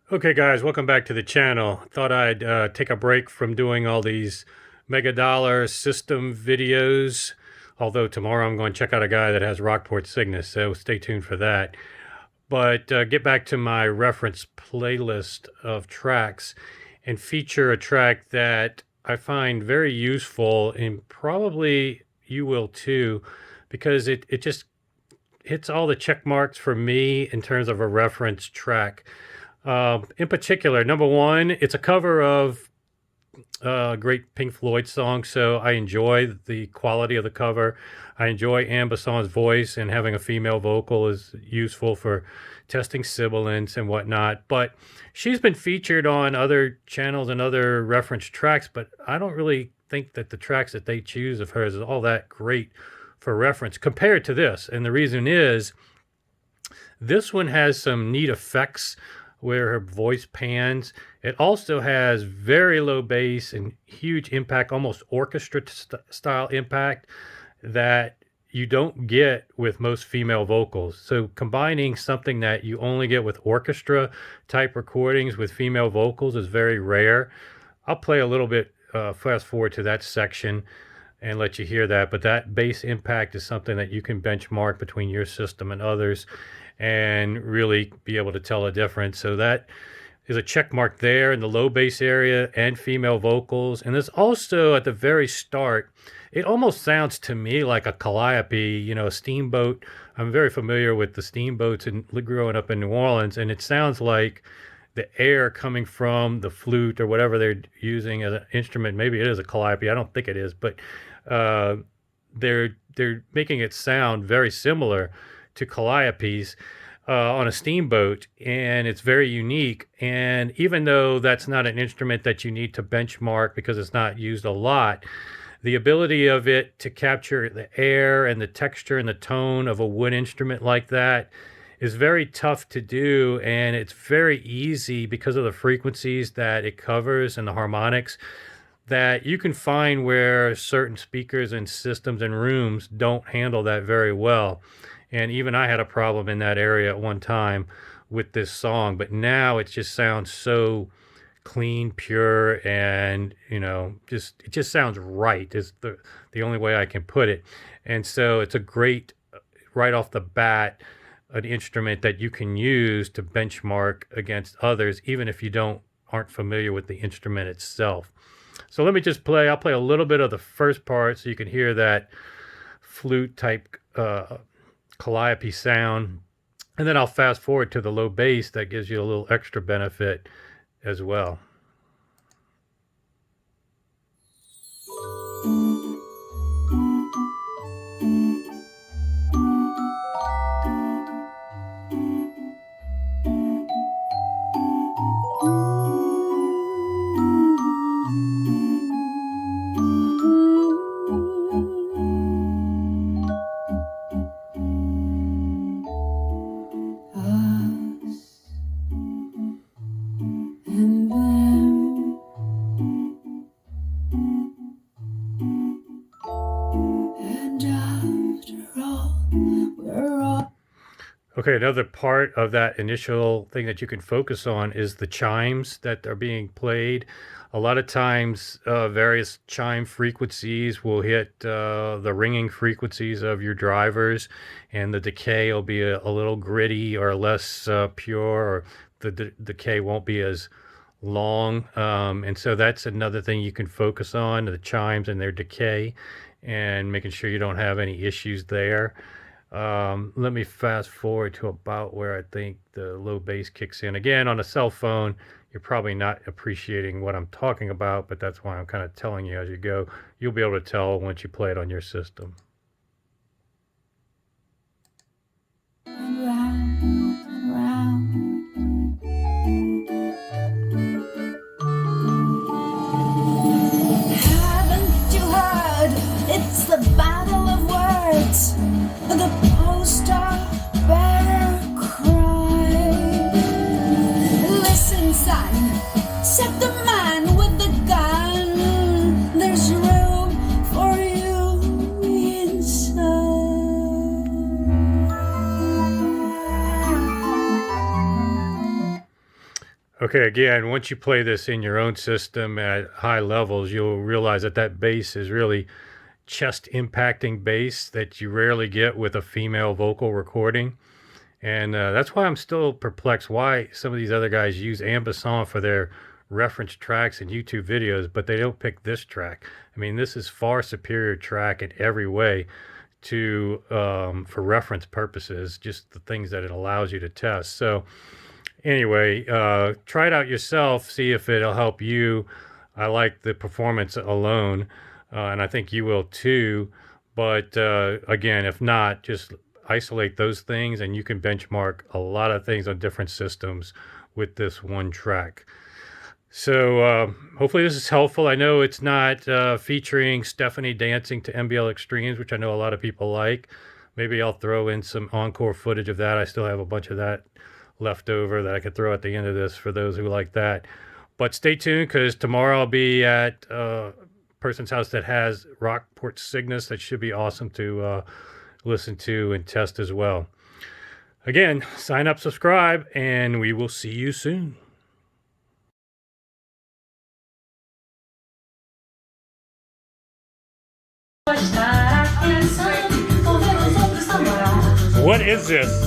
Okay, guys, welcome back to the channel. Thought I'd take a break from doing all these mega dollar system videos. Although tomorrow I'm going to check out a guy that has Rockport Cygnus, so stay tuned for that. But get back to my reference playlist of tracks and feature a track that I find very useful, and probably you will too, because it just hits all the check marks for me in terms of a reference track. In particular, number one, it's a cover of a great Pink Floyd song, so I enjoy the quality of the cover. I enjoy Anne Bisson's voice, and having a female vocal is useful for testing sibilance and whatnot. But she's been featured on other channels and other reference tracks, but I don't really think that the tracks that they choose of hers is all that great for reference compared to this. And the reason is this one has some neat effects where her voice pans. It also has very low bass and huge impact, almost orchestra style impact that you don't get with most female vocals. So combining something that you only get with orchestra type recordings with female vocals is very rare. I'll play a little bit, fast forward to that section and let you hear that. But that bass impact is something that you can benchmark between your system and others and really be able to tell a difference. So that is a check mark there in the low bass area and female vocals. And there's also at the very start, it almost sounds to me like a calliope, a steamboat. I'm very familiar with the steamboats and growing up in New Orleans, and it sounds like the air coming from the flute or whatever they're using as an instrument. Maybe it is a calliope. I don't think it is, but uh, they're making it sound very similar to calliopes on a steamboat, and it's very unique. And even though that's not an instrument that you need to benchmark because it's not used a lot, the ability of it to capture the air and the texture and the tone of a wood instrument like that is very tough to do, and it's very easy because of the frequencies that it covers and the harmonics that you can find where certain speakers and systems and rooms don't handle that very well. And even I had a problem in that area at one time with this song, but now it just sounds so clean, pure, and just it just sounds right is the only way I can put it. And so it's a great right off the bat an instrument that you can use to benchmark against others, even if you don't aren't familiar with the instrument itself. So let me just play. I'll play a little bit of the first part so you can hear that flute type calliope sound, and then I'll fast forward to the low bass that gives you a little extra benefit as well. Okay, another part of that initial thing that you can focus on is the chimes that are being played. A lot of times, various chime frequencies will hit the ringing frequencies of your drivers, and the decay will be a little gritty or less pure, or the decay won't be as long. And so that's another thing you can focus on, the chimes and their decay, and making sure you don't have any issues there. Let me fast forward to about where I think the low bass kicks in. Again, on a cell phone, you're probably not appreciating what I'm talking about, but that's why I'm kind of telling you as you go. You'll be able to tell once you play it on your system. Haven't you heard? It's the battle of words. The poster bearer cry. Listen, son, set the man with the gun. There's room for you inside. Okay, again, once you play this in your own system at high levels, you'll realize that that bass is really chest impacting bass that you rarely get with a female vocal recording. And that's why I'm still perplexed why some of these other guys use Bisson for their reference tracks and YouTube videos, but they don't pick this track. I mean, this is far superior track in every way to for reference purposes, just the things that it allows you to test. So anyway, try it out yourself, see if it'll help you. I like the performance alone, and I think you will too. But again, if not, just isolate those things and you can benchmark a lot of things on different systems with this one track. So hopefully this is helpful. I know it's not featuring Stephanie dancing to MBL Extremes, which I know a lot of people like. Maybe I'll throw in some encore footage of that. I still have a bunch of that left over that I could throw at the end of this for those who like that. But stay tuned, because tomorrow I'll be at a person's house that has Rockport Cygnus. That should be awesome to listen to and test as well. Again, sign up, subscribe, and we will see you soon. What is this?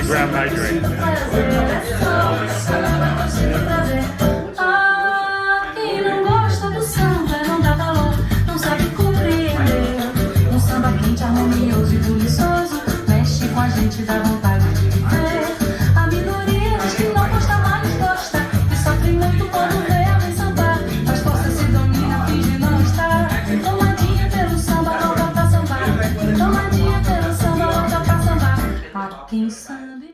Ground hydrate. Quem não gosta do samba não dá valor, não sabe compreender. Um samba quente, harmonioso e buliçoso mexe com a gente, dá vontade de viver. A minoria diz que não gosta, mais gosta, e sofre muito quando vê alguém sambar. As forças se dominam, finge não estar. Tomadinha pelo samba, louca pra sambar. Tomadinha pelo samba, louca pra sambar. A quem sabe.